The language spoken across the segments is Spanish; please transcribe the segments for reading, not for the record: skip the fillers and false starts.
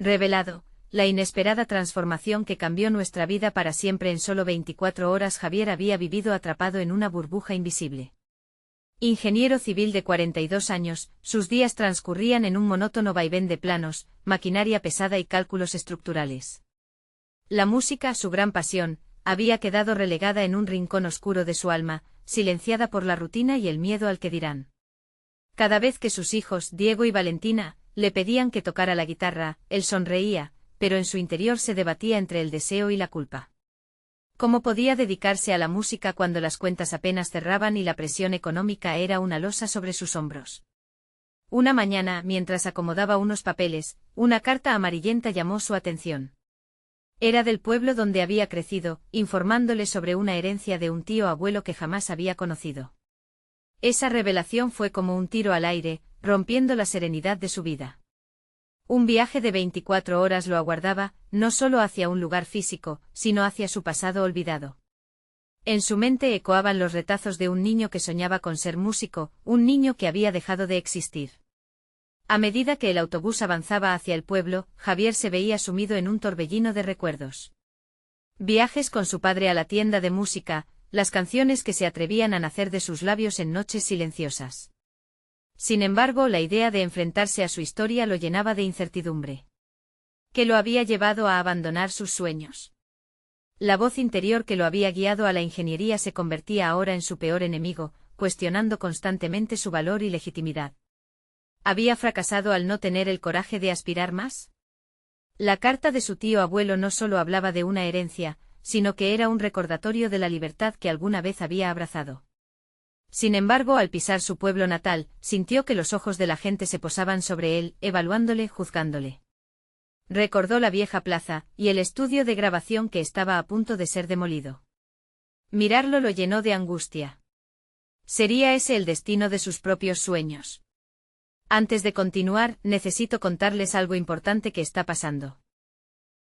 Revelado, la inesperada transformación que cambió nuestra vida para siempre en solo 24 horas. Javier había vivido atrapado en una burbuja invisible. Ingeniero civil de 42 años, sus días transcurrían en un monótono vaivén de planos, maquinaria pesada y cálculos estructurales. La música, su gran pasión, había quedado relegada en un rincón oscuro de su alma, silenciada por la rutina y el miedo al que dirán. Cada vez que sus hijos, Diego y Valentina, le pedían que tocara la guitarra, él sonreía, pero en su interior se debatía entre el deseo y la culpa. ¿Cómo podía dedicarse a la música cuando las cuentas apenas cerraban y la presión económica era una losa sobre sus hombros? Una mañana, mientras acomodaba unos papeles, una carta amarillenta llamó su atención. Era del pueblo donde había crecido, informándole sobre una herencia de un tío abuelo que jamás había conocido. Esa revelación fue como un tiro al aire, rompiendo la serenidad de su vida. Un viaje de 24 horas lo aguardaba, no solo hacia un lugar físico, sino hacia su pasado olvidado. En su mente ecoaban los retazos de un niño que soñaba con ser músico, un niño que había dejado de existir. A medida que el autobús avanzaba hacia el pueblo, Javier se veía sumido en un torbellino de recuerdos. Viajes con su padre a la tienda de música, las canciones que se atrevían a nacer de sus labios en noches silenciosas. Sin embargo, la idea de enfrentarse a su historia lo llenaba de incertidumbre. ¿Qué lo había llevado a abandonar sus sueños? La voz interior que lo había guiado a la ingeniería se convertía ahora en su peor enemigo, cuestionando constantemente su valor y legitimidad. ¿Había fracasado al no tener el coraje de aspirar más? La carta de su tío abuelo no solo hablaba de una herencia, sino que era un recordatorio de la libertad que alguna vez había abrazado. Sin embargo, al pisar su pueblo natal, sintió que los ojos de la gente se posaban sobre él, evaluándole, juzgándole. Recordó la vieja plaza, y el estudio de grabación que estaba a punto de ser demolido. Mirarlo lo llenó de angustia. ¿Sería ese el destino de sus propios sueños? Antes de continuar, necesito contarles algo importante que está pasando.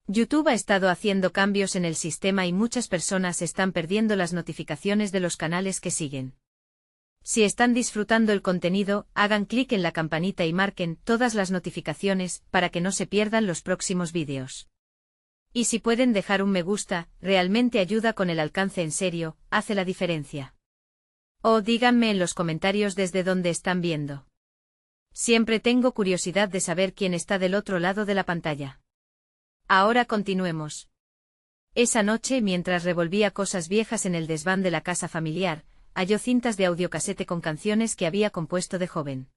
YouTube ha estado haciendo cambios en el sistema y muchas personas están perdiendo las notificaciones de los canales que siguen. Si están disfrutando el contenido, hagan clic en la campanita y marquen todas las notificaciones para que no se pierdan los próximos vídeos. Y si pueden dejar un me gusta, realmente ayuda con el alcance, en serio, hace la diferencia. O díganme en los comentarios desde dónde están viendo. Siempre tengo curiosidad de saber quién está del otro lado de la pantalla. Ahora continuemos. Esa noche, mientras revolvía cosas viejas en el desván de la casa familiar, halló cintas de audiocasete con canciones que había compuesto de joven.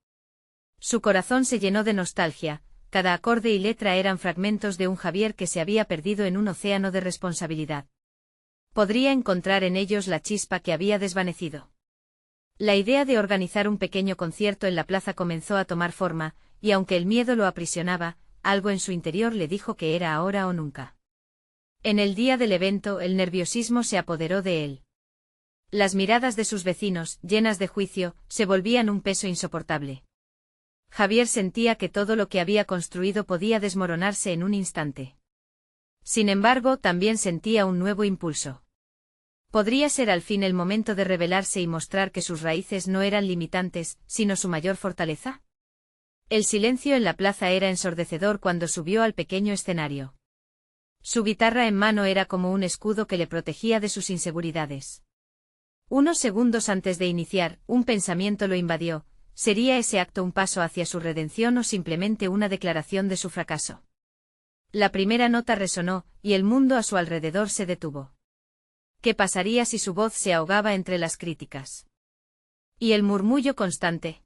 Su corazón se llenó de nostalgia, cada acorde y letra eran fragmentos de un Javier que se había perdido en un océano de responsabilidad. Podría encontrar en ellos la chispa que había desvanecido. La idea de organizar un pequeño concierto en la plaza comenzó a tomar forma, y aunque el miedo lo aprisionaba, algo en su interior le dijo que era ahora o nunca. En el día del evento, el nerviosismo se apoderó de él. Las miradas de sus vecinos, llenas de juicio, se volvían un peso insoportable. Javier sentía que todo lo que había construido podía desmoronarse en un instante. Sin embargo, también sentía un nuevo impulso. ¿Podría ser al fin el momento de revelarse y mostrar que sus raíces no eran limitantes, sino su mayor fortaleza? El silencio en la plaza era ensordecedor cuando subió al pequeño escenario. Su guitarra en mano era como un escudo que le protegía de sus inseguridades. Unos segundos antes de iniciar, un pensamiento lo invadió: ¿sería ese acto un paso hacia su redención o simplemente una declaración de su fracaso? La primera nota resonó, y el mundo a su alrededor se detuvo. ¿Qué pasaría si su voz se ahogaba entre las críticas? ¿Y el murmullo constante?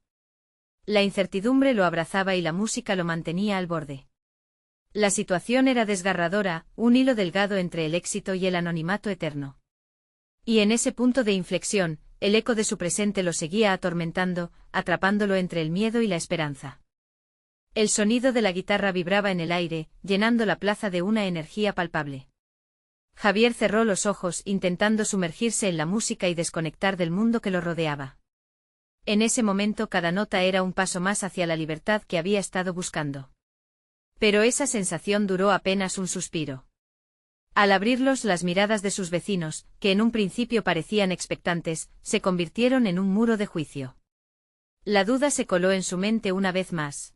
La incertidumbre lo abrazaba y la música lo mantenía al borde. La situación era desgarradora, un hilo delgado entre el éxito y el anonimato eterno. Y en ese punto de inflexión, el eco de su presente lo seguía atormentando, atrapándolo entre el miedo y la esperanza. El sonido de la guitarra vibraba en el aire, llenando la plaza de una energía palpable. Javier cerró los ojos, intentando sumergirse en la música y desconectar del mundo que lo rodeaba. En ese momento cada nota era un paso más hacia la libertad que había estado buscando. Pero esa sensación duró apenas un suspiro. Al abrirlos, las miradas de sus vecinos, que en un principio parecían expectantes, se convirtieron en un muro de juicio. La duda se coló en su mente una vez más.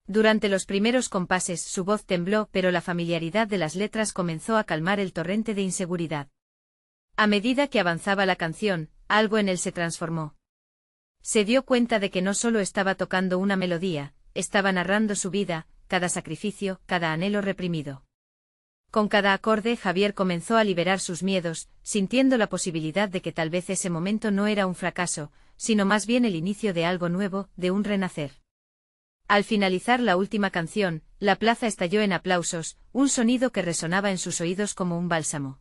Durante los primeros compases su voz tembló, pero la familiaridad de las letras comenzó a calmar el torrente de inseguridad. A medida que avanzaba la canción, algo en él se transformó. Se dio cuenta de que no solo estaba tocando una melodía, estaba narrando su vida, cada sacrificio, cada anhelo reprimido. Con cada acorde Javier comenzó a liberar sus miedos, sintiendo la posibilidad de que tal vez ese momento no era un fracaso, sino más bien el inicio de algo nuevo, de un renacer. Al finalizar la última canción, la plaza estalló en aplausos, un sonido que resonaba en sus oídos como un bálsamo.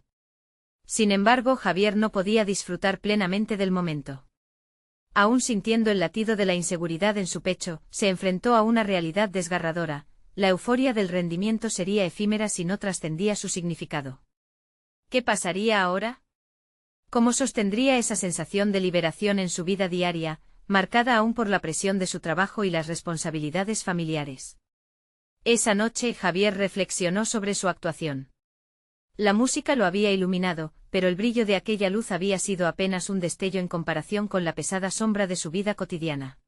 Sin embargo, Javier no podía disfrutar plenamente del momento. Aún sintiendo el latido de la inseguridad en su pecho, se enfrentó a una realidad desgarradora: la euforia del rendimiento sería efímera si no trascendía su significado. ¿Qué pasaría ahora? ¿Cómo sostendría esa sensación de liberación en su vida diaria, marcada aún por la presión de su trabajo y las responsabilidades familiares? Esa noche Javier reflexionó sobre su actuación. La música lo había iluminado, pero el brillo de aquella luz había sido apenas un destello en comparación con la pesada sombra de su vida cotidiana.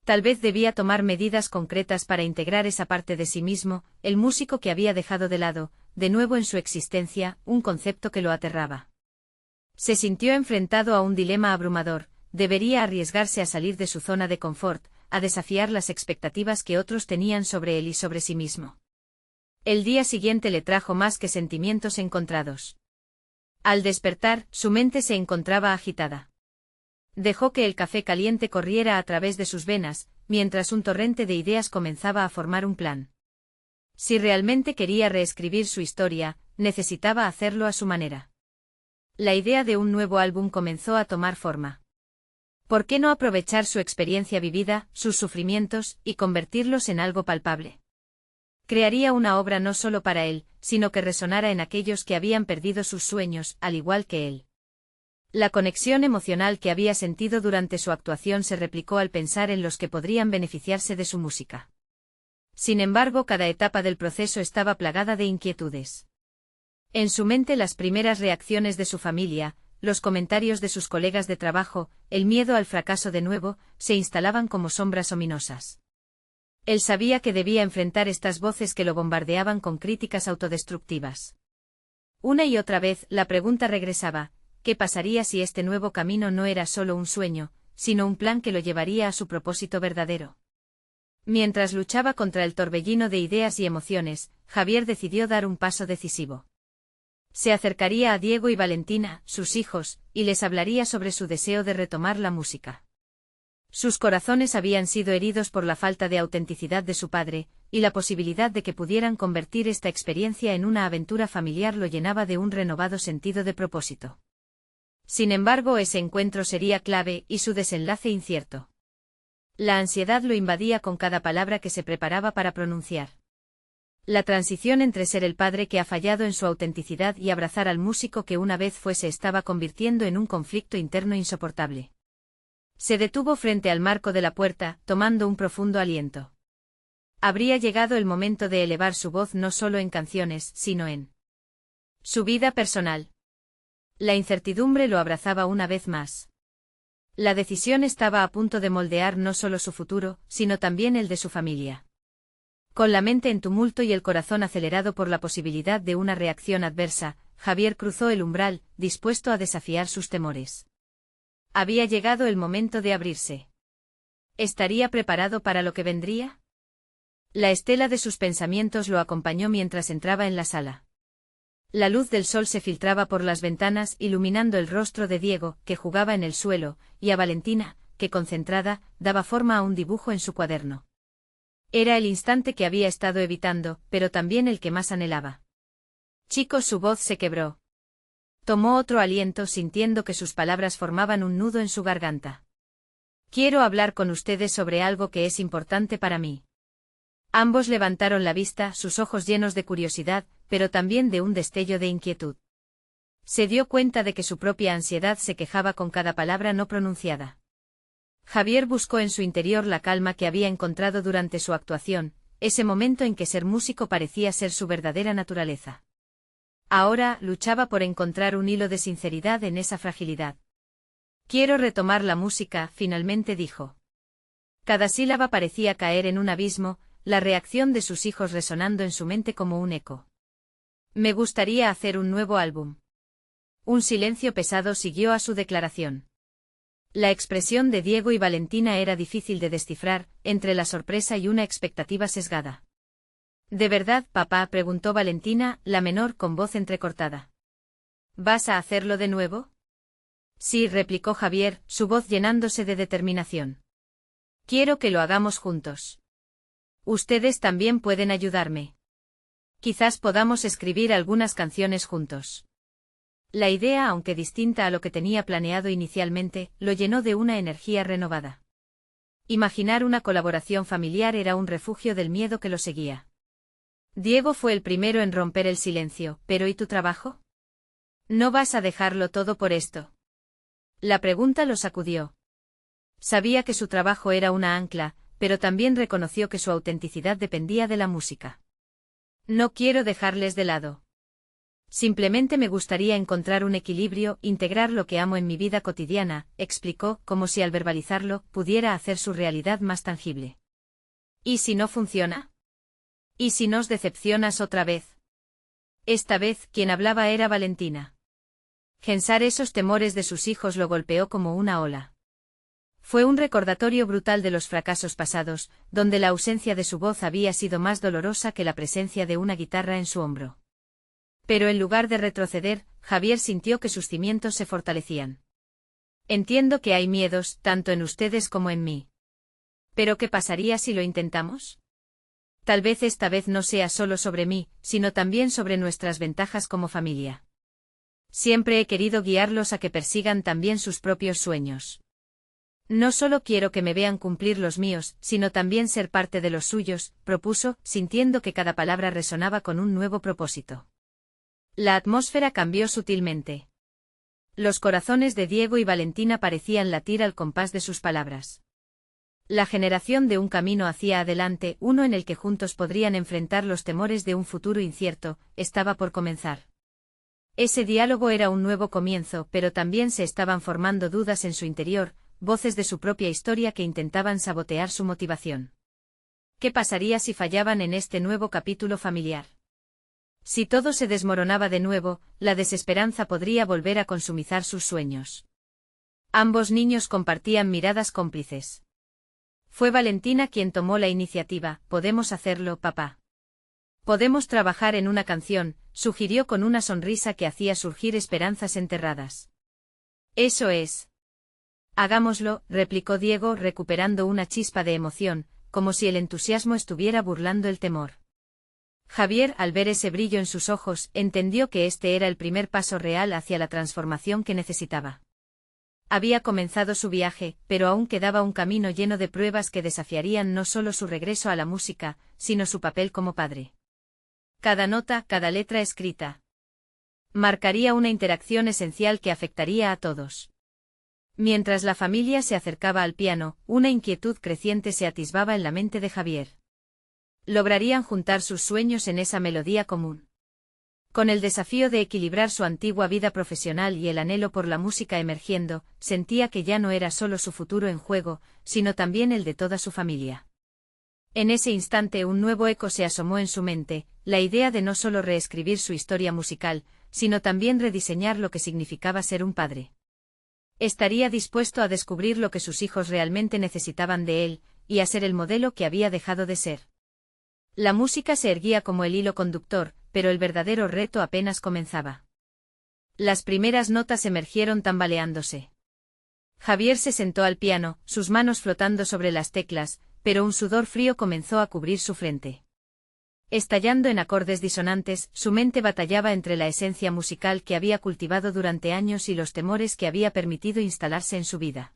Tal vez debía tomar medidas concretas para integrar esa parte de sí mismo, el músico que había dejado de lado, de nuevo en su existencia, un concepto que lo aterraba. Se sintió enfrentado a un dilema abrumador: debería arriesgarse a salir de su zona de confort, a desafiar las expectativas que otros tenían sobre él y sobre sí mismo. El día siguiente le trajo más que sentimientos encontrados. Al despertar, su mente se encontraba agitada. Dejó que el café caliente corriera a través de sus venas, mientras un torrente de ideas comenzaba a formar un plan. Si realmente quería reescribir su historia, necesitaba hacerlo a su manera. La idea de un nuevo álbum comenzó a tomar forma. ¿Por qué no aprovechar su experiencia vivida, sus sufrimientos, y convertirlos en algo palpable? Crearía una obra no solo para él, sino que resonara en aquellos que habían perdido sus sueños, al igual que él. La conexión emocional que había sentido durante su actuación se replicó al pensar en los que podrían beneficiarse de su música. Sin embargo, cada etapa del proceso estaba plagada de inquietudes. En su mente las primeras reacciones de su familia, los comentarios de sus colegas de trabajo, el miedo al fracaso de nuevo, se instalaban como sombras ominosas. Él sabía que debía enfrentar estas voces que lo bombardeaban con críticas autodestructivas. Una y otra vez, la pregunta regresaba: ¿qué pasaría si este nuevo camino no era solo un sueño, sino un plan que lo llevaría a su propósito verdadero? Mientras luchaba contra el torbellino de ideas y emociones, Javier decidió dar un paso decisivo. Se acercaría a Diego y Valentina, sus hijos, y les hablaría sobre su deseo de retomar la música. Sus corazones habían sido heridos por la falta de autenticidad de su padre, y la posibilidad de que pudieran convertir esta experiencia en una aventura familiar lo llenaba de un renovado sentido de propósito. Sin embargo, ese encuentro sería clave, y su desenlace incierto. La ansiedad lo invadía con cada palabra que se preparaba para pronunciar. La transición entre ser el padre que ha fallado en su autenticidad y abrazar al músico que una vez fue se estaba convirtiendo en un conflicto interno insoportable. Se detuvo frente al marco de la puerta, tomando un profundo aliento. Habría llegado el momento de elevar su voz no solo en canciones, sino en su vida personal. La incertidumbre lo abrazaba una vez más. La decisión estaba a punto de moldear no solo su futuro, sino también el de su familia. Con la mente en tumulto y el corazón acelerado por la posibilidad de una reacción adversa, Javier cruzó el umbral, dispuesto a desafiar sus temores. Había llegado el momento de abrirse. ¿Estaría preparado para lo que vendría? La estela de sus pensamientos lo acompañó mientras entraba en la sala. La luz del sol se filtraba por las ventanas, iluminando el rostro de Diego, que jugaba en el suelo, y a Valentina, que concentrada, daba forma a un dibujo en su cuaderno. Era el instante que había estado evitando, pero también el que más anhelaba. Chicos, su voz se quebró. Tomó otro aliento sintiendo que sus palabras formaban un nudo en su garganta. Quiero hablar con ustedes sobre algo que es importante para mí. Ambos levantaron la vista, sus ojos llenos de curiosidad, pero también de un destello de inquietud. Se dio cuenta de que su propia ansiedad se quejaba con cada palabra no pronunciada. Javier buscó en su interior la calma que había encontrado durante su actuación, ese momento en que ser músico parecía ser su verdadera naturaleza. Ahora, luchaba por encontrar un hilo de sinceridad en esa fragilidad. Quiero retomar la música, finalmente dijo. Cada sílaba parecía caer en un abismo, la reacción de sus hijos resonando en su mente como un eco. Me gustaría hacer un nuevo álbum. Un silencio pesado siguió a su declaración. La expresión de Diego y Valentina era difícil de descifrar, entre la sorpresa y una expectativa sesgada. ¿De verdad, papá?, preguntó Valentina, la menor, con voz entrecortada. ¿Vas a hacerlo de nuevo? Sí, replicó Javier, su voz llenándose de determinación. Quiero que lo hagamos juntos. Ustedes también pueden ayudarme. Quizás podamos escribir algunas canciones juntos. La idea, aunque distinta a lo que tenía planeado inicialmente, lo llenó de una energía renovada. Imaginar una colaboración familiar era un refugio del miedo que lo seguía. Diego fue el primero en romper el silencio. ¿Pero y tu trabajo? ¿No vas a dejarlo todo por esto? La pregunta lo sacudió. Sabía que su trabajo era una ancla, pero también reconoció que su autenticidad dependía de la música. No quiero dejarles de lado. Simplemente me gustaría encontrar un equilibrio, integrar lo que amo en mi vida cotidiana, explicó, como si al verbalizarlo, pudiera hacer su realidad más tangible. ¿Y si no funciona? ¿Y si nos decepcionas otra vez? Esta vez, quien hablaba era Valentina. Pensar esos temores de sus hijos lo golpeó como una ola. Fue un recordatorio brutal de los fracasos pasados, donde la ausencia de su voz había sido más dolorosa que la presencia de una guitarra en su hombro. Pero en lugar de retroceder, Javier sintió que sus cimientos se fortalecían. Entiendo que hay miedos, tanto en ustedes como en mí. ¿Pero qué pasaría si lo intentamos? Tal vez esta vez no sea solo sobre mí, sino también sobre nuestras ventajas como familia. Siempre he querido guiarlos a que persigan también sus propios sueños. No solo quiero que me vean cumplir los míos, sino también ser parte de los suyos, propuso, sintiendo que cada palabra resonaba con un nuevo propósito. La atmósfera cambió sutilmente. Los corazones de Diego y Valentina parecían latir al compás de sus palabras. La generación de un camino hacia adelante, uno en el que juntos podrían enfrentar los temores de un futuro incierto, estaba por comenzar. Ese diálogo era un nuevo comienzo, pero también se estaban formando dudas en su interior, voces de su propia historia que intentaban sabotear su motivación. ¿Qué pasaría si fallaban en este nuevo capítulo familiar? Si todo se desmoronaba de nuevo, la desesperanza podría volver a consumizar sus sueños. Ambos niños compartían miradas cómplices. Fue Valentina quien tomó la iniciativa. «Podemos hacerlo, papá. Podemos trabajar en una canción», sugirió con una sonrisa que hacía surgir esperanzas enterradas. «Eso es. Hagámoslo», replicó Diego, recuperando una chispa de emoción, como si el entusiasmo estuviera burlando el temor. Javier, al ver ese brillo en sus ojos, entendió que este era el primer paso real hacia la transformación que necesitaba. Había comenzado su viaje, pero aún quedaba un camino lleno de pruebas que desafiarían no solo su regreso a la música, sino su papel como padre. Cada nota, cada letra escrita, marcaría una interacción esencial que afectaría a todos. Mientras la familia se acercaba al piano, una inquietud creciente se atisbaba en la mente de Javier. ¿Lograrían juntar sus sueños en esa melodía común? Con el desafío de equilibrar su antigua vida profesional y el anhelo por la música emergiendo, sentía que ya no era solo su futuro en juego, sino también el de toda su familia. En ese instante un nuevo eco se asomó en su mente, la idea de no solo reescribir su historia musical, sino también rediseñar lo que significaba ser un padre. Estaría dispuesto a descubrir lo que sus hijos realmente necesitaban de él, y a ser el modelo que había dejado de ser. La música se erguía como el hilo conductor, pero el verdadero reto apenas comenzaba. Las primeras notas emergieron tambaleándose. Javier se sentó al piano, sus manos flotando sobre las teclas, pero un sudor frío comenzó a cubrir su frente. Estallando en acordes disonantes, su mente batallaba entre la esencia musical que había cultivado durante años y los temores que había permitido instalarse en su vida.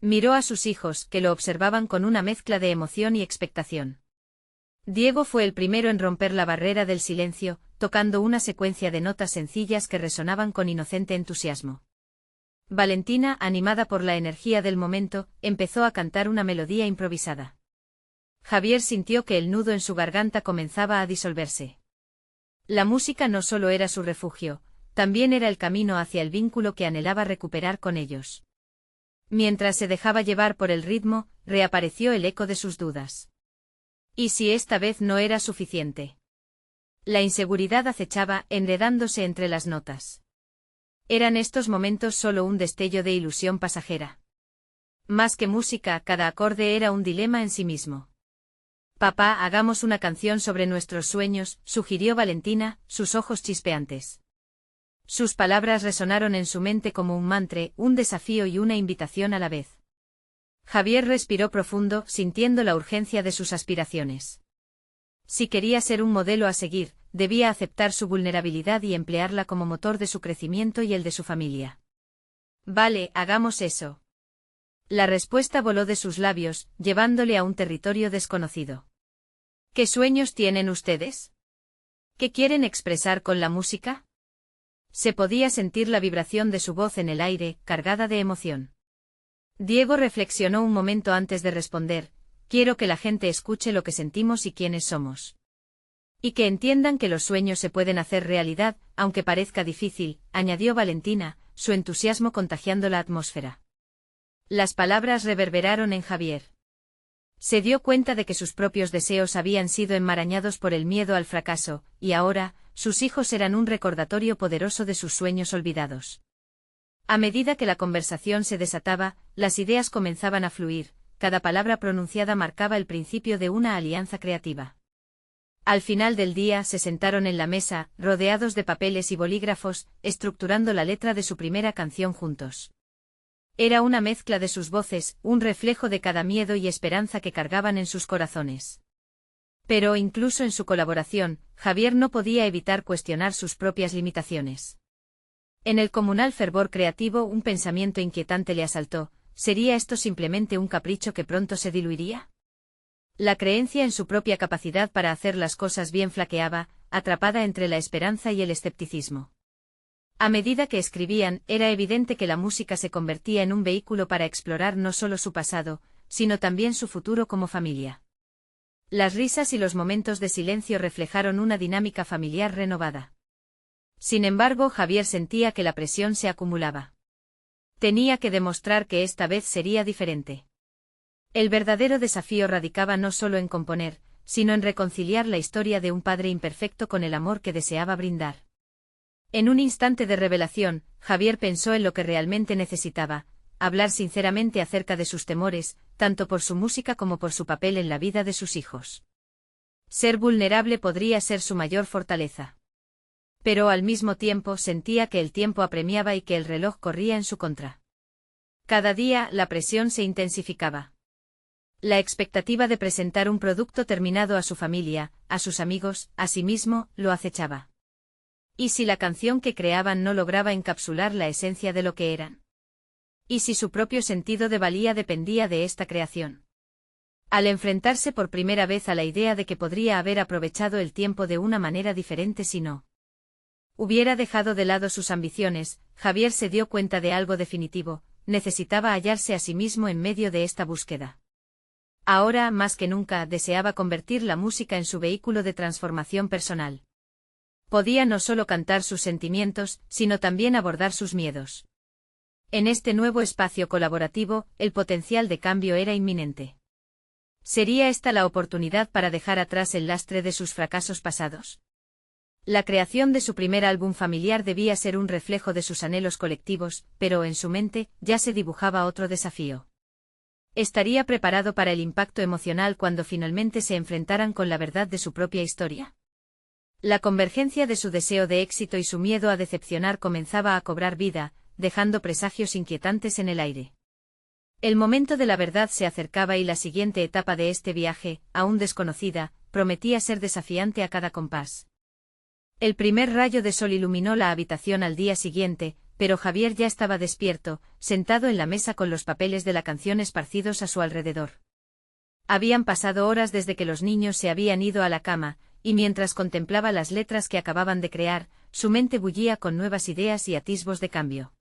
Miró a sus hijos, que lo observaban con una mezcla de emoción y expectación. Diego fue el primero en romper la barrera del silencio, tocando una secuencia de notas sencillas que resonaban con inocente entusiasmo. Valentina, animada por la energía del momento, empezó a cantar una melodía improvisada. Javier sintió que el nudo en su garganta comenzaba a disolverse. La música no solo era su refugio, también era el camino hacia el vínculo que anhelaba recuperar con ellos. Mientras se dejaba llevar por el ritmo, reapareció el eco de sus dudas. ¿Y si esta vez no era suficiente? La inseguridad acechaba, enredándose entre las notas. ¿Eran estos momentos solo un destello de ilusión pasajera? Más que música, cada acorde era un dilema en sí mismo. Papá, hagamos una canción sobre nuestros sueños, sugirió Valentina, sus ojos chispeantes. Sus palabras resonaron en su mente como un mantra, un desafío y una invitación a la vez. Javier respiró profundo, sintiendo la urgencia de sus aspiraciones. Si quería ser un modelo a seguir, debía aceptar su vulnerabilidad y emplearla como motor de su crecimiento y el de su familia. Vale, hagamos eso. La respuesta voló de sus labios, llevándole a un territorio desconocido. ¿Qué sueños tienen ustedes? ¿Qué quieren expresar con la música? Se podía sentir la vibración de su voz en el aire, cargada de emoción. Diego reflexionó un momento antes de responder: quiero que la gente escuche lo que sentimos y quiénes somos. Y que entiendan que los sueños se pueden hacer realidad, aunque parezca difícil, añadió Valentina, su entusiasmo contagiando la atmósfera. Las palabras reverberaron en Javier. Se dio cuenta de que sus propios deseos habían sido enmarañados por el miedo al fracaso, y ahora, sus hijos eran un recordatorio poderoso de sus sueños olvidados. A medida que la conversación se desataba, las ideas comenzaban a fluir, cada palabra pronunciada marcaba el principio de una alianza creativa. Al final del día se sentaron en la mesa, rodeados de papeles y bolígrafos, estructurando la letra de su primera canción juntos. Era una mezcla de sus voces, un reflejo de cada miedo y esperanza que cargaban en sus corazones. Pero incluso en su colaboración, Javier no podía evitar cuestionar sus propias limitaciones. En el comunal fervor creativo un pensamiento inquietante le asaltó: ¿sería esto simplemente un capricho que pronto se diluiría? La creencia en su propia capacidad para hacer las cosas bien flaqueaba, atrapada entre la esperanza y el escepticismo. A medida que escribían, era evidente que la música se convertía en un vehículo para explorar no solo su pasado, sino también su futuro como familia. Las risas y los momentos de silencio reflejaron una dinámica familiar renovada. Sin embargo, Javier sentía que la presión se acumulaba. Tenía que demostrar que esta vez sería diferente. El verdadero desafío radicaba no solo en componer, sino en reconciliar la historia de un padre imperfecto con el amor que deseaba brindar. En un instante de revelación, Javier pensó en lo que realmente necesitaba: hablar sinceramente acerca de sus temores, tanto por su música como por su papel en la vida de sus hijos. Ser vulnerable podría ser su mayor fortaleza. Pero al mismo tiempo sentía que el tiempo apremiaba y que el reloj corría en su contra. Cada día la presión se intensificaba. La expectativa de presentar un producto terminado a su familia, a sus amigos, a sí mismo, lo acechaba. ¿Y si la canción que creaban no lograba encapsular la esencia de lo que eran? ¿Y si su propio sentido de valía dependía de esta creación? Al enfrentarse por primera vez a la idea de que podría haber aprovechado el tiempo de una manera diferente si no hubiera dejado de lado sus ambiciones, Javier se dio cuenta de algo definitivo: necesitaba hallarse a sí mismo en medio de esta búsqueda. Ahora, más que nunca, deseaba convertir la música en su vehículo de transformación personal. Podía no solo cantar sus sentimientos, sino también abordar sus miedos. En este nuevo espacio colaborativo, el potencial de cambio era inminente. ¿Sería esta la oportunidad para dejar atrás el lastre de sus fracasos pasados? La creación de su primer álbum familiar debía ser un reflejo de sus anhelos colectivos, pero en su mente ya se dibujaba otro desafío. ¿Estaría preparado para el impacto emocional cuando finalmente se enfrentaran con la verdad de su propia historia? La convergencia de su deseo de éxito y su miedo a decepcionar comenzaba a cobrar vida, dejando presagios inquietantes en el aire. El momento de la verdad se acercaba y la siguiente etapa de este viaje, aún desconocida, prometía ser desafiante a cada compás. El primer rayo de sol iluminó la habitación al día siguiente, pero Javier ya estaba despierto, sentado en la mesa con los papeles de la canción esparcidos a su alrededor. Habían pasado horas desde que los niños se habían ido a la cama, y mientras contemplaba las letras que acababan de crear, su mente bullía con nuevas ideas y atisbos de cambio.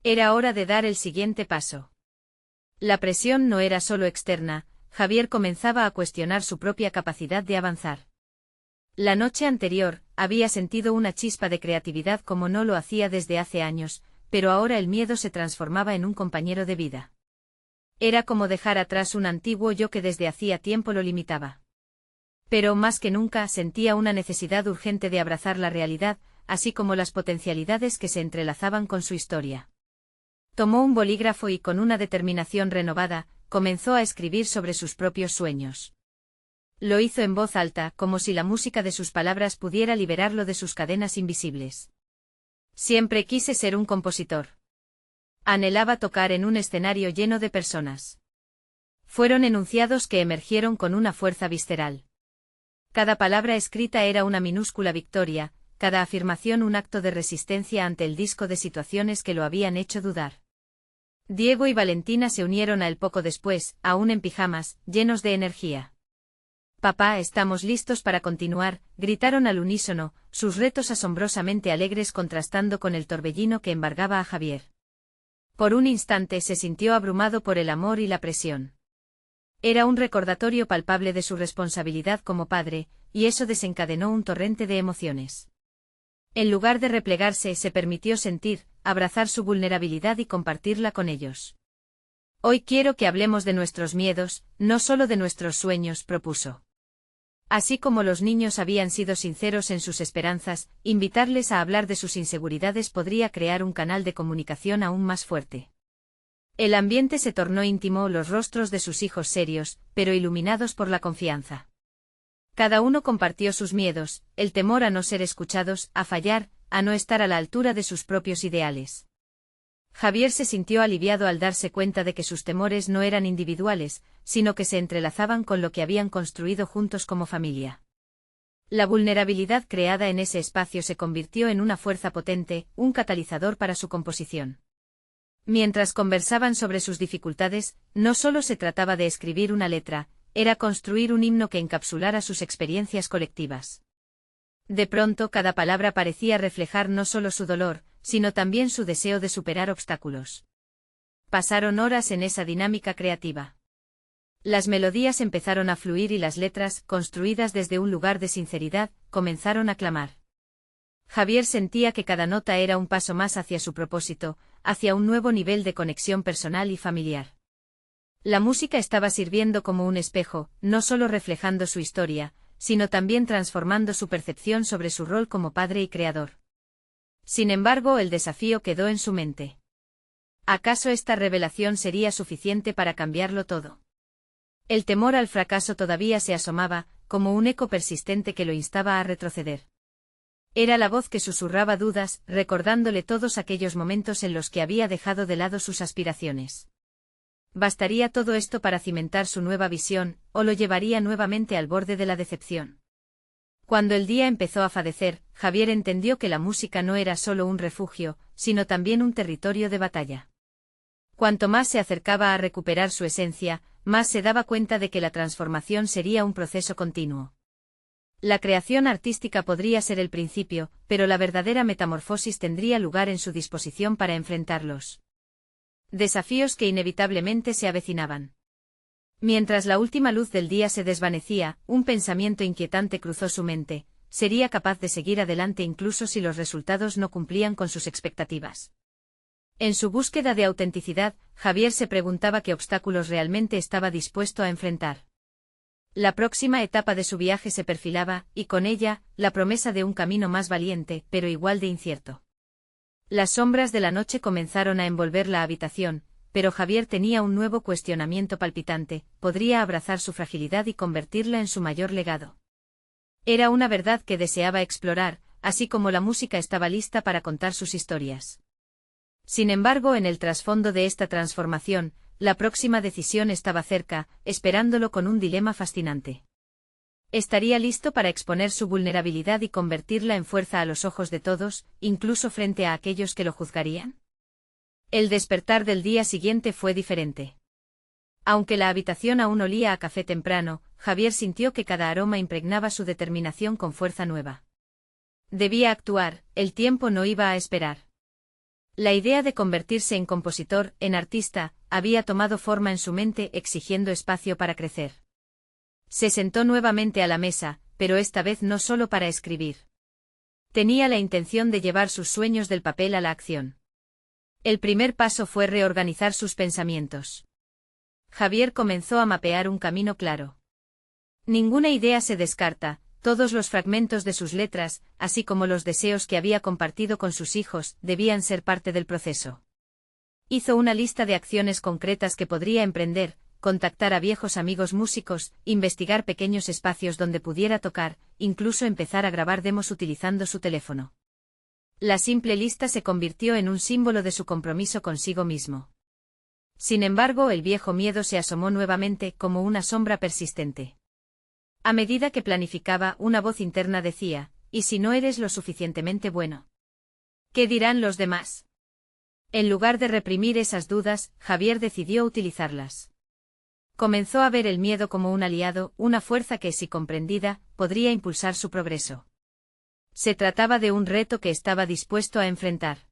Era hora de dar el siguiente paso. La presión no era solo externa, Javier comenzaba a cuestionar su propia capacidad de avanzar. La noche anterior, había sentido una chispa de creatividad como no lo hacía desde hace años, pero ahora el miedo se transformaba en un compañero de vida. Era como dejar atrás un antiguo yo que desde hacía tiempo lo limitaba. Pero más que nunca sentía una necesidad urgente de abrazar la realidad, así como las potencialidades que se entrelazaban con su historia. Tomó un bolígrafo y con una determinación renovada, comenzó a escribir sobre sus propios sueños. Lo hizo en voz alta, como si la música de sus palabras pudiera liberarlo de sus cadenas invisibles. Siempre quise ser un compositor. Anhelaba tocar en un escenario lleno de personas. Fueron enunciados que emergieron con una fuerza visceral. Cada palabra escrita era una minúscula victoria, cada afirmación un acto de resistencia ante el disco de situaciones que lo habían hecho dudar. Diego y Valentina se unieron a él poco después, aún en pijamas, llenos de energía. «Papá, estamos listos para continuar», gritaron al unísono, sus retos asombrosamente alegres contrastando con el torbellino que embargaba a Javier. Por un instante se sintió abrumado por el amor y la presión. Era un recordatorio palpable de su responsabilidad como padre, y eso desencadenó un torrente de emociones. En lugar de replegarse, se permitió sentir, abrazar su vulnerabilidad y compartirla con ellos. «Hoy quiero que hablemos de nuestros miedos, no solo de nuestros sueños», propuso. Así como los niños habían sido sinceros en sus esperanzas, invitarles a hablar de sus inseguridades podría crear un canal de comunicación aún más fuerte. El ambiente se tornó íntimo, los rostros de sus hijos serios, pero iluminados por la confianza. Cada uno compartió sus miedos, el temor a no ser escuchados, a fallar, a no estar a la altura de sus propios ideales. Javier se sintió aliviado al darse cuenta de que sus temores no eran individuales, sino que se entrelazaban con lo que habían construido juntos como familia. La vulnerabilidad creada en ese espacio se convirtió en una fuerza potente, un catalizador para su composición. Mientras conversaban sobre sus dificultades, no solo se trataba de escribir una letra, era construir un himno que encapsulara sus experiencias colectivas. De pronto cada palabra parecía reflejar no solo su dolor, sino también su deseo de superar obstáculos. Pasaron horas en esa dinámica creativa. Las melodías empezaron a fluir y las letras, construidas desde un lugar de sinceridad, comenzaron a clamar. Javier sentía que cada nota era un paso más hacia su propósito, hacia un nuevo nivel de conexión personal y familiar. La música estaba sirviendo como un espejo, no solo reflejando su historia, sino también transformando su percepción sobre su rol como padre y creador. Sin embargo, el desafío quedó en su mente. ¿Acaso esta revelación sería suficiente para cambiarlo todo? El temor al fracaso todavía se asomaba, como un eco persistente que lo instaba a retroceder. Era la voz que susurraba dudas, recordándole todos aquellos momentos en los que había dejado de lado sus aspiraciones. ¿Bastaría todo esto para cimentar su nueva visión, o lo llevaría nuevamente al borde de la decepción? Cuando el día empezó a fadecer, Javier entendió que la música no era solo un refugio, sino también un territorio de batalla. Cuanto más se acercaba a recuperar su esencia, más se daba cuenta de que la transformación sería un proceso continuo. La creación artística podría ser el principio, pero la verdadera metamorfosis tendría lugar en su disposición para enfrentarlos. Desafíos que inevitablemente se avecinaban. Mientras la última luz del día se desvanecía, un pensamiento inquietante cruzó su mente: ¿sería capaz de seguir adelante incluso si los resultados no cumplían con sus expectativas? En su búsqueda de autenticidad, Javier se preguntaba qué obstáculos realmente estaba dispuesto a enfrentar. La próxima etapa de su viaje se perfilaba, y con ella, la promesa de un camino más valiente, pero igual de incierto. Las sombras de la noche comenzaron a envolver la habitación, pero Javier tenía un nuevo cuestionamiento palpitante: ¿podría abrazar su fragilidad y convertirla en su mayor legado? Era una verdad que deseaba explorar, así como la música estaba lista para contar sus historias. Sin embargo, en el trasfondo de esta transformación, la próxima decisión estaba cerca, esperándolo con un dilema fascinante. ¿Estaría listo para exponer su vulnerabilidad y convertirla en fuerza a los ojos de todos, incluso frente a aquellos que lo juzgarían? El despertar del día siguiente fue diferente. Aunque la habitación aún olía a café temprano, Javier sintió que cada aroma impregnaba su determinación con fuerza nueva. Debía actuar, el tiempo no iba a esperar. La idea de convertirse en compositor, en artista, había tomado forma en su mente, exigiendo espacio para crecer. Se sentó nuevamente a la mesa, pero esta vez no solo para escribir. Tenía la intención de llevar sus sueños del papel a la acción. El primer paso fue reorganizar sus pensamientos. Javier comenzó a mapear un camino claro. Ninguna idea se descarta, todos los fragmentos de sus letras, así como los deseos que había compartido con sus hijos, debían ser parte del proceso. Hizo una lista de acciones concretas que podría emprender: contactar a viejos amigos músicos, investigar pequeños espacios donde pudiera tocar, incluso empezar a grabar demos utilizando su teléfono. La simple lista se convirtió en un símbolo de su compromiso consigo mismo. Sin embargo, el viejo miedo se asomó nuevamente como una sombra persistente. A medida que planificaba, una voz interna decía: ¿y si no eres lo suficientemente bueno? ¿Qué dirán los demás? En lugar de reprimir esas dudas, Javier decidió utilizarlas. Comenzó a ver el miedo como un aliado, una fuerza que, si comprendida, podría impulsar su progreso. Se trataba de un reto que estaba dispuesto a enfrentar.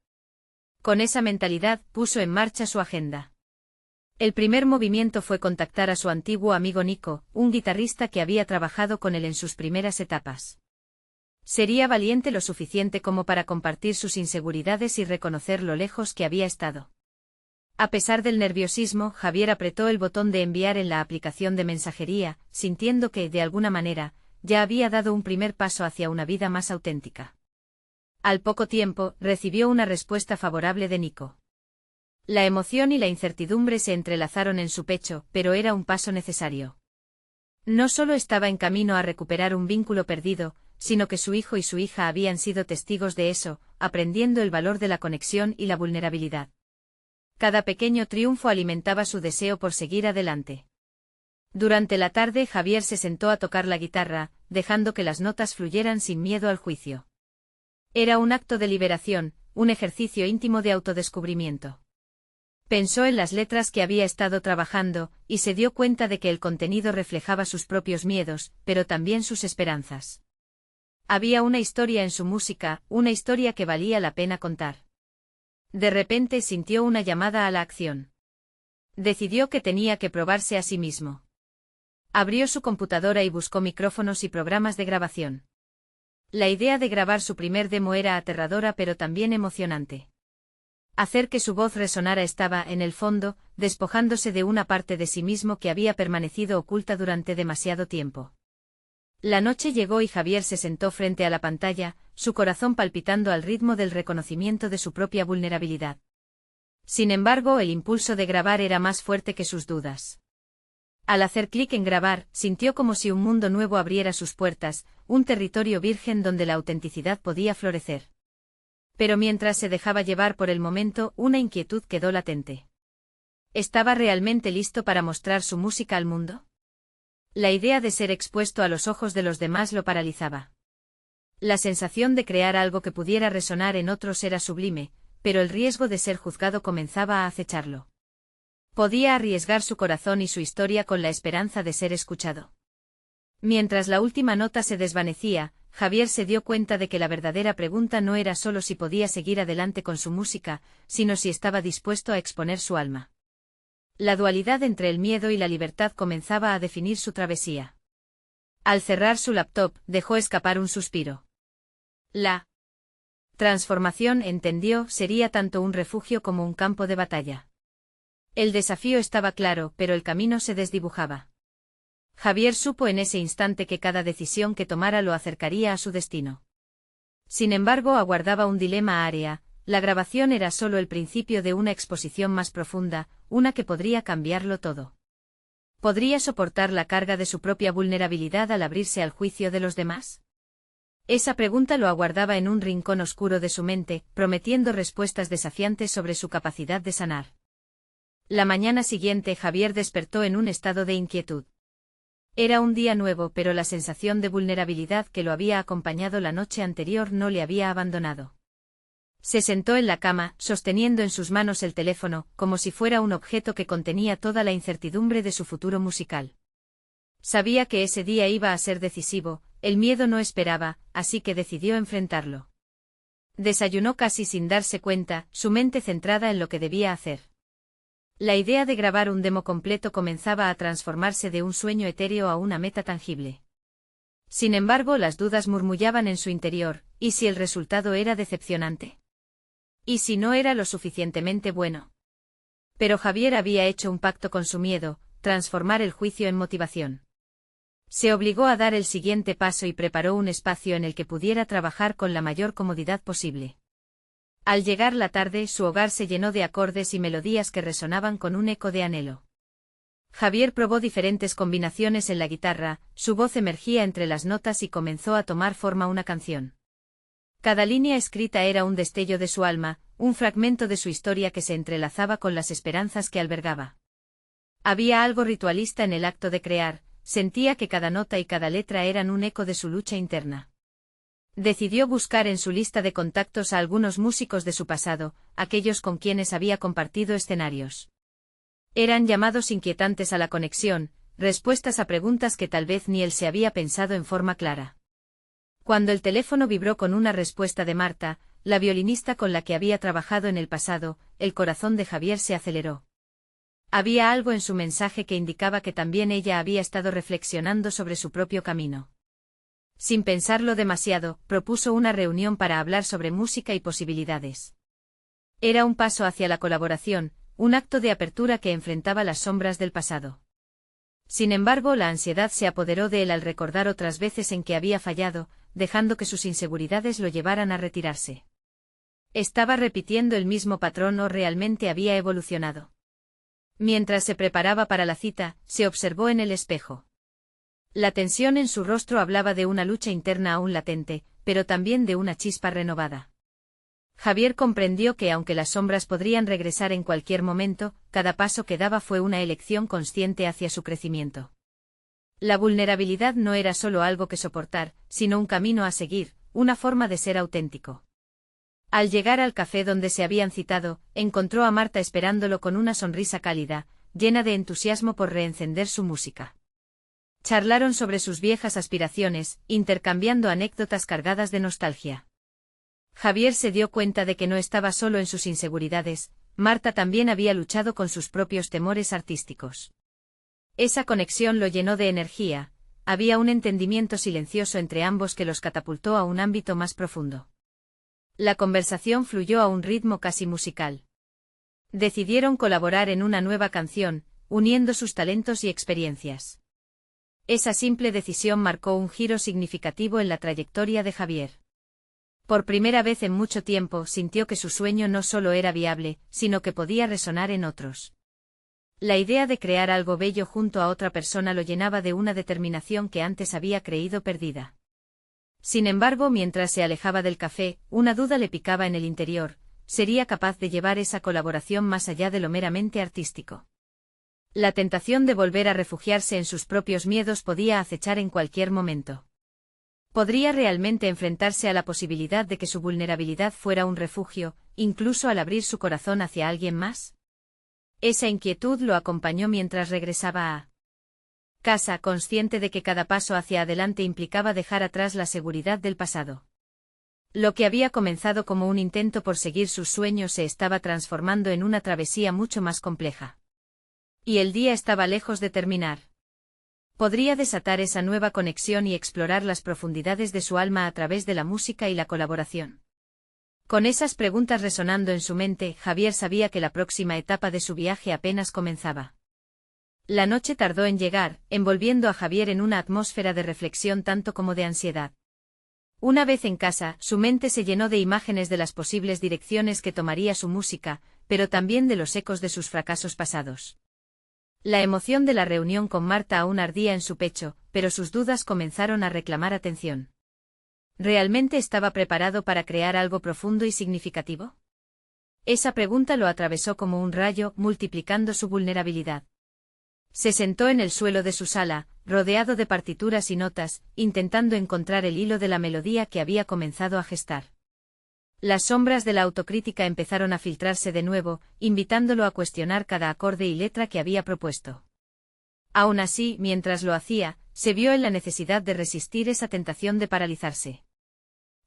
Con esa mentalidad, puso en marcha su agenda. El primer movimiento fue contactar a su antiguo amigo Nico, un guitarrista que había trabajado con él en sus primeras etapas. Sería valiente lo suficiente como para compartir sus inseguridades y reconocer lo lejos que había estado. A pesar del nerviosismo, Javier apretó el botón de enviar en la aplicación de mensajería, sintiendo que, de alguna manera, ya había dado un primer paso hacia una vida más auténtica. Al poco tiempo, recibió una respuesta favorable de Nico. La emoción y la incertidumbre se entrelazaron en su pecho, pero era un paso necesario. No solo estaba en camino a recuperar un vínculo perdido, sino que su hijo y su hija habían sido testigos de eso, aprendiendo el valor de la conexión y la vulnerabilidad. Cada pequeño triunfo alimentaba su deseo por seguir adelante. Durante la tarde, Javier se sentó a tocar la guitarra, dejando que las notas fluyeran sin miedo al juicio. Era un acto de liberación, un ejercicio íntimo de autodescubrimiento. Pensó en las letras que había estado trabajando, y se dio cuenta de que el contenido reflejaba sus propios miedos, pero también sus esperanzas. Había una historia en su música, una historia que valía la pena contar. De repente sintió una llamada a la acción. Decidió que tenía que probarse a sí mismo. Abrió su computadora y buscó micrófonos y programas de grabación. La idea de grabar su primer demo era aterradora pero también emocionante. Hacer que su voz resonara estaba, en el fondo, despojándose de una parte de sí mismo que había permanecido oculta durante demasiado tiempo. La noche llegó y Javier se sentó frente a la pantalla, su corazón palpitando al ritmo del reconocimiento de su propia vulnerabilidad. Sin embargo, el impulso de grabar era más fuerte que sus dudas. Al hacer clic en grabar, sintió como si un mundo nuevo abriera sus puertas, un territorio virgen donde la autenticidad podía florecer. Pero mientras se dejaba llevar por el momento, una inquietud quedó latente. ¿Estaba realmente listo para mostrar su música al mundo? La idea de ser expuesto a los ojos de los demás lo paralizaba. La sensación de crear algo que pudiera resonar en otros era sublime, pero el riesgo de ser juzgado comenzaba a acecharlo. Podía arriesgar su corazón y su historia con la esperanza de ser escuchado. Mientras la última nota se desvanecía, Javier se dio cuenta de que la verdadera pregunta no era solo si podía seguir adelante con su música, sino si estaba dispuesto a exponer su alma. La dualidad entre el miedo y la libertad comenzaba a definir su travesía. Al cerrar su laptop, dejó escapar un suspiro. La transformación, entendió, sería tanto un refugio como un campo de batalla. El desafío estaba claro, pero el camino se desdibujaba. Javier supo en ese instante que cada decisión que tomara lo acercaría a su destino. Sin embargo, aguardaba un dilema área. La grabación era solo el principio de una exposición más profunda, una que podría cambiarlo todo. ¿Podría soportar la carga de su propia vulnerabilidad al abrirse al juicio de los demás? Esa pregunta lo aguardaba en un rincón oscuro de su mente, prometiendo respuestas desafiantes sobre su capacidad de sanar. La mañana siguiente Javier despertó en un estado de inquietud. Era un día nuevo, pero la sensación de vulnerabilidad que lo había acompañado la noche anterior no le había abandonado. Se sentó en la cama, sosteniendo en sus manos el teléfono, como si fuera un objeto que contenía toda la incertidumbre de su futuro musical. Sabía que ese día iba a ser decisivo, el miedo no esperaba, así que decidió enfrentarlo. Desayunó casi sin darse cuenta, su mente centrada en lo que debía hacer. La idea de grabar un demo completo comenzaba a transformarse de un sueño etéreo a una meta tangible. Sin embargo, las dudas murmullaban en su interior, ¿y si el resultado era decepcionante? ¿Y si no era lo suficientemente bueno? Pero Javier había hecho un pacto con su miedo, transformar el juicio en motivación. Se obligó a dar el siguiente paso y preparó un espacio en el que pudiera trabajar con la mayor comodidad posible. Al llegar la tarde, su hogar se llenó de acordes y melodías que resonaban con un eco de anhelo. Javier probó diferentes combinaciones en la guitarra, su voz emergía entre las notas y comenzó a tomar forma una canción. Cada línea escrita era un destello de su alma, un fragmento de su historia que se entrelazaba con las esperanzas que albergaba. Había algo ritualista en el acto de crear, sentía que cada nota y cada letra eran un eco de su lucha interna. Decidió buscar en su lista de contactos a algunos músicos de su pasado, aquellos con quienes había compartido escenarios. Eran llamados inquietantes a la conexión, respuestas a preguntas que tal vez ni él se había pensado en forma clara. Cuando el teléfono vibró con una respuesta de Marta, la violinista con la que había trabajado en el pasado, el corazón de Javier se aceleró. Había algo en su mensaje que indicaba que también ella había estado reflexionando sobre su propio camino. Sin pensarlo demasiado, propuso una reunión para hablar sobre música y posibilidades. Era un paso hacia la colaboración, un acto de apertura que enfrentaba las sombras del pasado. Sin embargo, la ansiedad se apoderó de él al recordar otras veces en que había fallado, dejando que sus inseguridades lo llevaran a retirarse. ¿Estaba repitiendo el mismo patrón o realmente había evolucionado? Mientras se preparaba para la cita, se observó en el espejo. La tensión en su rostro hablaba de una lucha interna aún latente, pero también de una chispa renovada. Javier comprendió que aunque las sombras podrían regresar en cualquier momento, cada paso que daba fue una elección consciente hacia su crecimiento. La vulnerabilidad no era solo algo que soportar, sino un camino a seguir, una forma de ser auténtico. Al llegar al café donde se habían citado, encontró a Marta esperándolo con una sonrisa cálida, llena de entusiasmo por reencender su música. Charlaron sobre sus viejas aspiraciones, intercambiando anécdotas cargadas de nostalgia. Javier se dio cuenta de que no estaba solo en sus inseguridades, Marta también había luchado con sus propios temores artísticos. Esa conexión lo llenó de energía, había un entendimiento silencioso entre ambos que los catapultó a un ámbito más profundo. La conversación fluyó a un ritmo casi musical. Decidieron colaborar en una nueva canción, uniendo sus talentos y experiencias. Esa simple decisión marcó un giro significativo en la trayectoria de Javier. Por primera vez en mucho tiempo sintió que su sueño no solo era viable, sino que podía resonar en otros. La idea de crear algo bello junto a otra persona lo llenaba de una determinación que antes había creído perdida. Sin embargo, mientras se alejaba del café, una duda le picaba en el interior, ¿sería capaz de llevar esa colaboración más allá de lo meramente artístico? La tentación de volver a refugiarse en sus propios miedos podía acechar en cualquier momento. ¿Podría realmente enfrentarse a la posibilidad de que su vulnerabilidad fuera un refugio, incluso al abrir su corazón hacia alguien más? Esa inquietud lo acompañó mientras regresaba a casa, consciente de que cada paso hacia adelante implicaba dejar atrás la seguridad del pasado. Lo que había comenzado como un intento por seguir sus sueños se estaba transformando en una travesía mucho más compleja. Y el día estaba lejos de terminar. Podría desatar esa nueva conexión y explorar las profundidades de su alma a través de la música y la colaboración. Con esas preguntas resonando en su mente, Javier sabía que la próxima etapa de su viaje apenas comenzaba. La noche tardó en llegar, envolviendo a Javier en una atmósfera de reflexión tanto como de ansiedad. Una vez en casa, su mente se llenó de imágenes de las posibles direcciones que tomaría su música, pero también de los ecos de sus fracasos pasados. La emoción de la reunión con Marta aún ardía en su pecho, pero sus dudas comenzaron a reclamar atención. ¿Realmente estaba preparado para crear algo profundo y significativo? Esa pregunta lo atravesó como un rayo, multiplicando su vulnerabilidad. Se sentó en el suelo de su sala, rodeado de partituras y notas, intentando encontrar el hilo de la melodía que había comenzado a gestar. Las sombras de la autocrítica empezaron a filtrarse de nuevo, invitándolo a cuestionar cada acorde y letra que había propuesto. Aún así, mientras lo hacía, se vio en la necesidad de resistir esa tentación de paralizarse.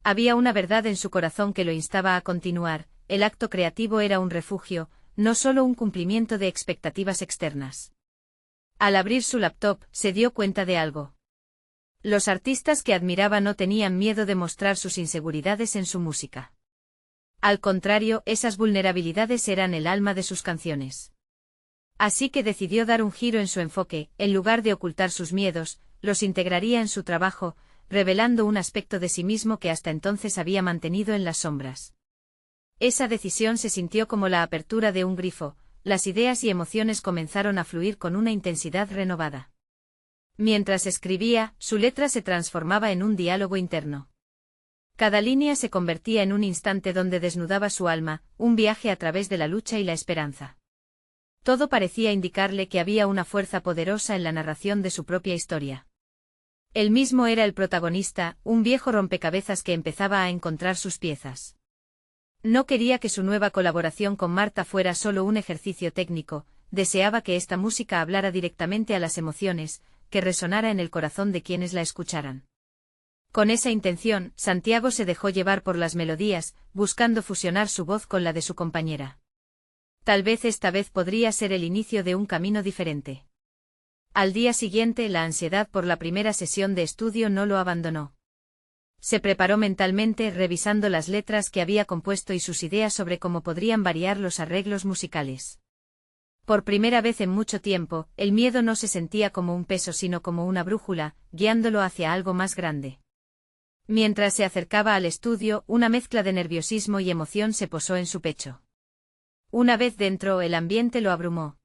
Había una verdad en su corazón que lo instaba a continuar, el acto creativo era un refugio, no solo un cumplimiento de expectativas externas. Al abrir su laptop, se dio cuenta de algo. Los artistas que admiraba no tenían miedo de mostrar sus inseguridades en su música. Al contrario, esas vulnerabilidades eran el alma de sus canciones. Así que decidió dar un giro en su enfoque, en lugar de ocultar sus miedos, los integraría en su trabajo, revelando un aspecto de sí mismo que hasta entonces había mantenido en las sombras. Esa decisión se sintió como la apertura de un grifo, las ideas y emociones comenzaron a fluir con una intensidad renovada. Mientras escribía, su letra se transformaba en un diálogo interno. Cada línea se convertía en un instante donde desnudaba su alma, un viaje a través de la lucha y la esperanza. Todo parecía indicarle que había una fuerza poderosa en la narración de su propia historia. Él mismo era el protagonista, un viejo rompecabezas que empezaba a encontrar sus piezas. No quería que su nueva colaboración con Marta fuera solo un ejercicio técnico, deseaba que esta música hablara directamente a las emociones, que resonara en el corazón de quienes la escucharan. Con esa intención, Santiago se dejó llevar por las melodías, buscando fusionar su voz con la de su compañera. Tal vez esta vez podría ser el inicio de un camino diferente. Al día siguiente, la ansiedad por la primera sesión de estudio no lo abandonó. Se preparó mentalmente, revisando las letras que había compuesto y sus ideas sobre cómo podrían variar los arreglos musicales. Por primera vez en mucho tiempo, el miedo no se sentía como un peso sino como una brújula, guiándolo hacia algo más grande. Mientras se acercaba al estudio, una mezcla de nerviosismo y emoción se posó en su pecho. Una vez dentro, el ambiente lo abrumó.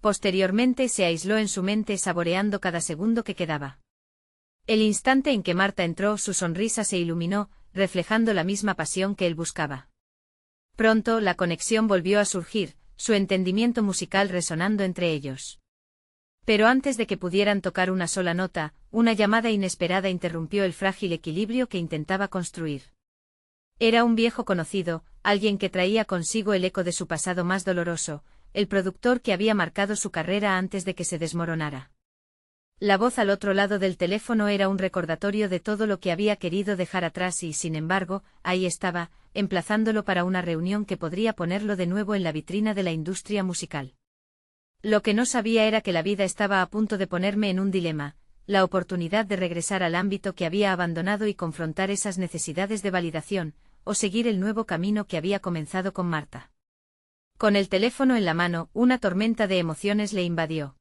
Posteriormente se aisló en su mente saboreando cada segundo que quedaba. El instante en que Marta entró, su sonrisa se iluminó, reflejando la misma pasión que él buscaba. Pronto la conexión volvió a surgir, su entendimiento musical resonando entre ellos. Pero antes de que pudieran tocar una sola nota, una llamada inesperada interrumpió el frágil equilibrio que intentaba construir. Era un viejo conocido, alguien que traía consigo el eco de su pasado más doloroso, el productor que había marcado su carrera antes de que se desmoronara. La voz al otro lado del teléfono era un recordatorio de todo lo que había querido dejar atrás y, sin embargo, ahí estaba, emplazándolo para una reunión que podría ponerlo de nuevo en la vitrina de la industria musical. Lo que no sabía era que la vida estaba a punto de ponerme en un dilema, la oportunidad de regresar al ámbito que había abandonado y confrontar esas necesidades de validación, o seguir el nuevo camino que había comenzado con Marta. Con el teléfono en la mano, una tormenta de emociones le invadió.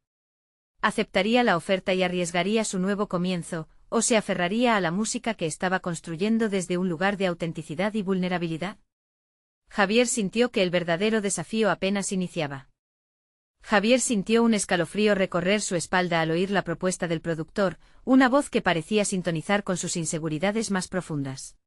¿Aceptaría la oferta y arriesgaría su nuevo comienzo, o se aferraría a la música que estaba construyendo desde un lugar de autenticidad y vulnerabilidad? Javier sintió que el verdadero desafío apenas iniciaba. Javier sintió un escalofrío recorrer su espalda al oír la propuesta del productor, una voz que parecía sintonizar con sus inseguridades más profundas.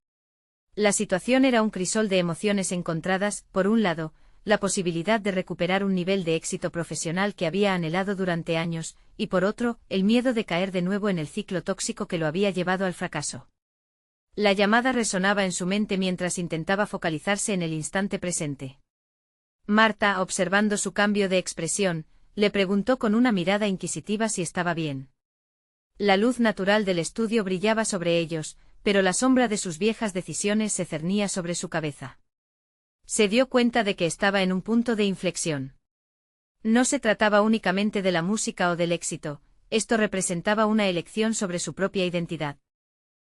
La situación era un crisol de emociones encontradas, por un lado, la posibilidad de recuperar un nivel de éxito profesional que había anhelado durante años, y por otro, el miedo de caer de nuevo en el ciclo tóxico que lo había llevado al fracaso. La llamada resonaba en su mente mientras intentaba focalizarse en el instante presente. Marta, observando su cambio de expresión, le preguntó con una mirada inquisitiva si estaba bien. La luz natural del estudio brillaba sobre ellos, pero la sombra de sus viejas decisiones se cernía sobre su cabeza. Se dio cuenta de que estaba en un punto de inflexión. No se trataba únicamente de la música o del éxito, esto representaba una elección sobre su propia identidad.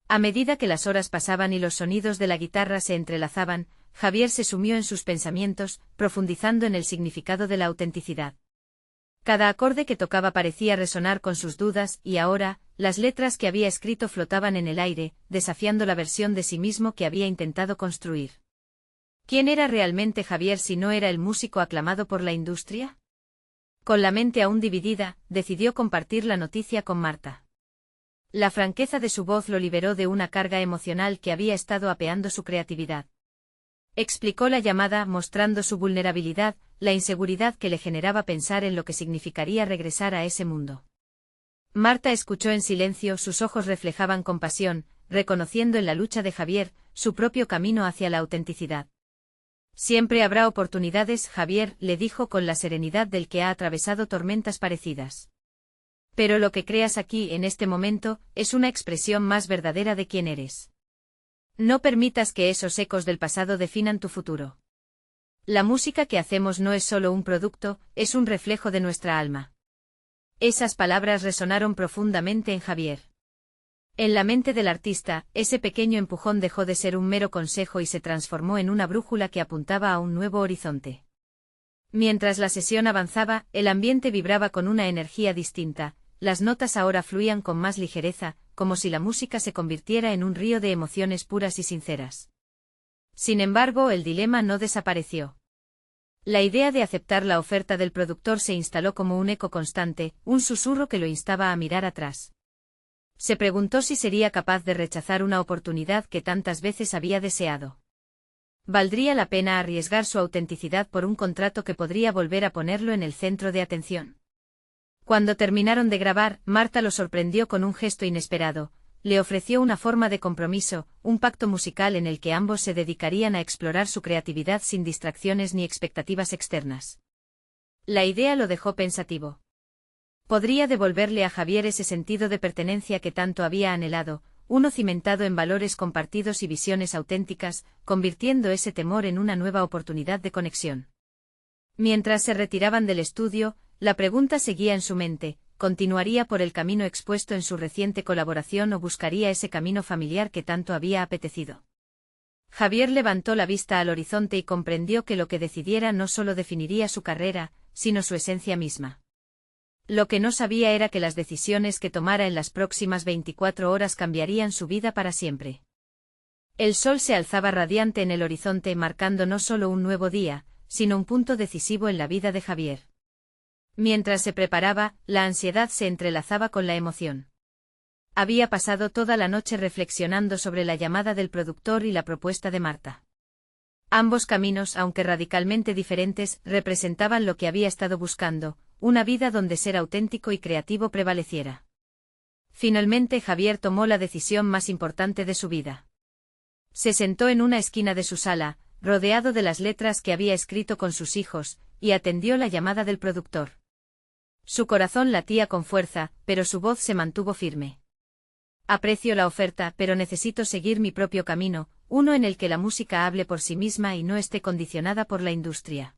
A medida que las horas pasaban y los sonidos de la guitarra se entrelazaban, Javier se sumió en sus pensamientos, profundizando en el significado de la autenticidad. Cada acorde que tocaba parecía resonar con sus dudas y ahora, las letras que había escrito flotaban en el aire, desafiando la versión de sí mismo que había intentado construir. ¿Quién era realmente Javier si no era el músico aclamado por la industria? Con la mente aún dividida, decidió compartir la noticia con Marta. La franqueza de su voz lo liberó de una carga emocional que había estado apeando su creatividad. Explicó la llamada mostrando su vulnerabilidad, la inseguridad que le generaba pensar en lo que significaría regresar a ese mundo. Marta escuchó en silencio, sus ojos reflejaban compasión, reconociendo en la lucha de Javier, su propio camino hacia la autenticidad. Siempre habrá oportunidades, Javier, le dijo con la serenidad del que ha atravesado tormentas parecidas. Pero lo que creas aquí en este momento, es una expresión más verdadera de quién eres. No permitas que esos ecos del pasado definan tu futuro. La música que hacemos no es solo un producto, es un reflejo de nuestra alma. Esas palabras resonaron profundamente en Javier. En la mente del artista, ese pequeño empujón dejó de ser un mero consejo y se transformó en una brújula que apuntaba a un nuevo horizonte. Mientras la sesión avanzaba, el ambiente vibraba con una energía distinta, las notas ahora fluían con más ligereza, como si la música se convirtiera en un río de emociones puras y sinceras. Sin embargo, el dilema no desapareció. La idea de aceptar la oferta del productor se instaló como un eco constante, un susurro que lo instaba a mirar atrás. Se preguntó si sería capaz de rechazar una oportunidad que tantas veces había deseado. ¿Valdría la pena arriesgar su autenticidad por un contrato que podría volver a ponerlo en el centro de atención? Cuando terminaron de grabar, Marta lo sorprendió con un gesto inesperado. Le ofreció una forma de compromiso, un pacto musical en el que ambos se dedicarían a explorar su creatividad sin distracciones ni expectativas externas. La idea lo dejó pensativo. Podría devolverle a Javier ese sentido de pertenencia que tanto había anhelado, uno cimentado en valores compartidos y visiones auténticas, convirtiendo ese temor en una nueva oportunidad de conexión. Mientras se retiraban del estudio, la pregunta seguía en su mente: ¿continuaría por el camino expuesto en su reciente colaboración o buscaría ese camino familiar que tanto había apetecido? Javier levantó la vista al horizonte y comprendió que lo que decidiera no solo definiría su carrera, sino su esencia misma. Lo que no sabía era que las decisiones que tomara en las próximas 24 horas cambiarían su vida para siempre. El sol se alzaba radiante en el horizonte, marcando no solo un nuevo día, sino un punto decisivo en la vida de Javier. Mientras se preparaba, la ansiedad se entrelazaba con la emoción. Había pasado toda la noche reflexionando sobre la llamada del productor y la propuesta de Marta. Ambos caminos, aunque radicalmente diferentes, representaban lo que había estado buscando, una vida donde ser auténtico y creativo prevaleciera. Finalmente Javier tomó la decisión más importante de su vida. Se sentó en una esquina de su sala, rodeado de las letras que había escrito con sus hijos, y atendió la llamada del productor. Su corazón latía con fuerza, pero su voz se mantuvo firme. Aprecio la oferta, pero necesito seguir mi propio camino, uno en el que la música hable por sí misma y no esté condicionada por la industria.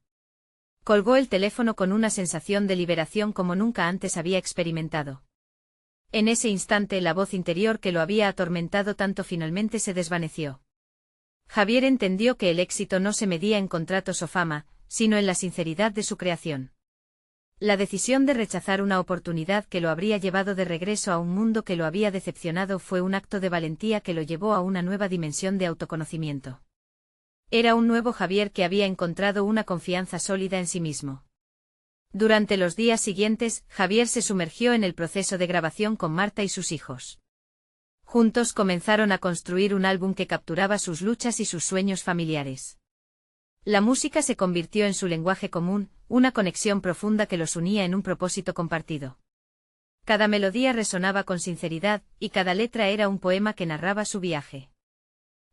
Colgó el teléfono con una sensación de liberación como nunca antes había experimentado. En ese instante la voz interior que lo había atormentado tanto finalmente se desvaneció. Javier entendió que el éxito no se medía en contratos o fama, sino en la sinceridad de su creación. La decisión de rechazar una oportunidad que lo habría llevado de regreso a un mundo que lo había decepcionado fue un acto de valentía que lo llevó a una nueva dimensión de autoconocimiento. Era un nuevo Javier que había encontrado una confianza sólida en sí mismo. Durante los días siguientes, Javier se sumergió en el proceso de grabación con Marta y sus hijos. Juntos comenzaron a construir un álbum que capturaba sus luchas y sus sueños familiares. La música se convirtió en su lenguaje común, una conexión profunda que los unía en un propósito compartido. Cada melodía resonaba con sinceridad, y cada letra era un poema que narraba su viaje.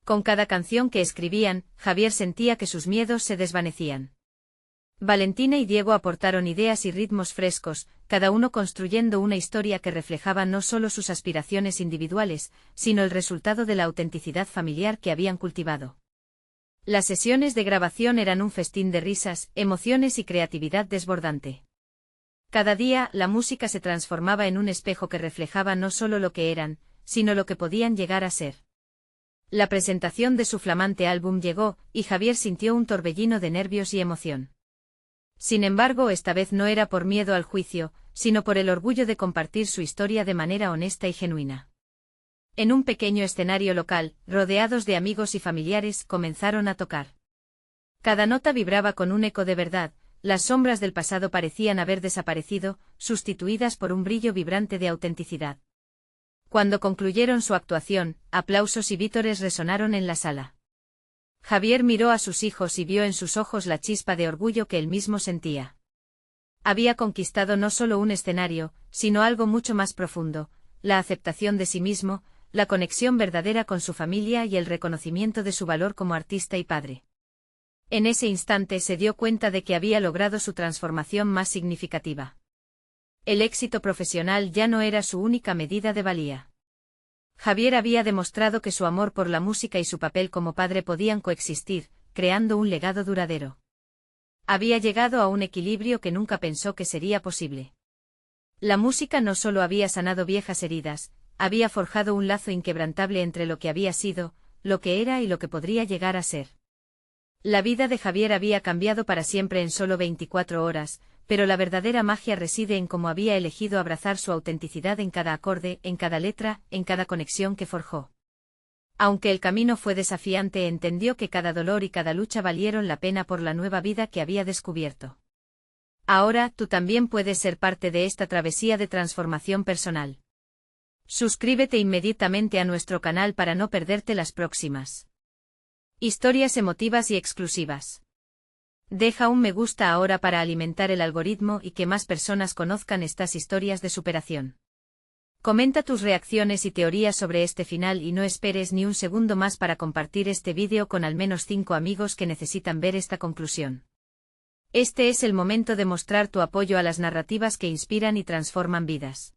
Con cada canción que escribían, Javier sentía que sus miedos se desvanecían. Valentina y Diego aportaron ideas y ritmos frescos, cada uno construyendo una historia que reflejaba no solo sus aspiraciones individuales, sino el resultado de la autenticidad familiar que habían cultivado. Las sesiones de grabación eran un festín de risas, emociones y creatividad desbordante. Cada día, la música se transformaba en un espejo que reflejaba no solo lo que eran, sino lo que podían llegar a ser. La presentación de su flamante álbum llegó, y Javier sintió un torbellino de nervios y emoción. Sin embargo, esta vez no era por miedo al juicio, sino por el orgullo de compartir su historia de manera honesta y genuina. En un pequeño escenario local, rodeados de amigos y familiares, comenzaron a tocar. Cada nota vibraba con un eco de verdad, las sombras del pasado parecían haber desaparecido, sustituidas por un brillo vibrante de autenticidad. Cuando concluyeron su actuación, aplausos y vítores resonaron en la sala. Javier miró a sus hijos y vio en sus ojos la chispa de orgullo que él mismo sentía. Había conquistado no solo un escenario, sino algo mucho más profundo, la aceptación de sí mismo, la conexión verdadera con su familia y el reconocimiento de su valor como artista y padre. En ese instante se dio cuenta de que había logrado su transformación más significativa. El éxito profesional ya no era su única medida de valía. Javier había demostrado que su amor por la música y su papel como padre podían coexistir, creando un legado duradero. Había llegado a un equilibrio que nunca pensó que sería posible. La música no solo había sanado viejas heridas, había forjado un lazo inquebrantable entre lo que había sido, lo que era y lo que podría llegar a ser. La vida de Javier había cambiado para siempre en solo 24 horas, pero la verdadera magia reside en cómo había elegido abrazar su autenticidad en cada acorde, en cada letra, en cada conexión que forjó. Aunque el camino fue desafiante, entendió que cada dolor y cada lucha valieron la pena por la nueva vida que había descubierto. Ahora, tú también puedes ser parte de esta travesía de transformación personal. Suscríbete inmediatamente a nuestro canal para no perderte las próximas historias emotivas y exclusivas. Deja un me gusta ahora para alimentar el algoritmo y que más personas conozcan estas historias de superación. Comenta tus reacciones y teorías sobre este final y no esperes ni un segundo más para compartir este vídeo con al menos 5 amigos que necesitan ver esta conclusión. Este es el momento de mostrar tu apoyo a las narrativas que inspiran y transforman vidas.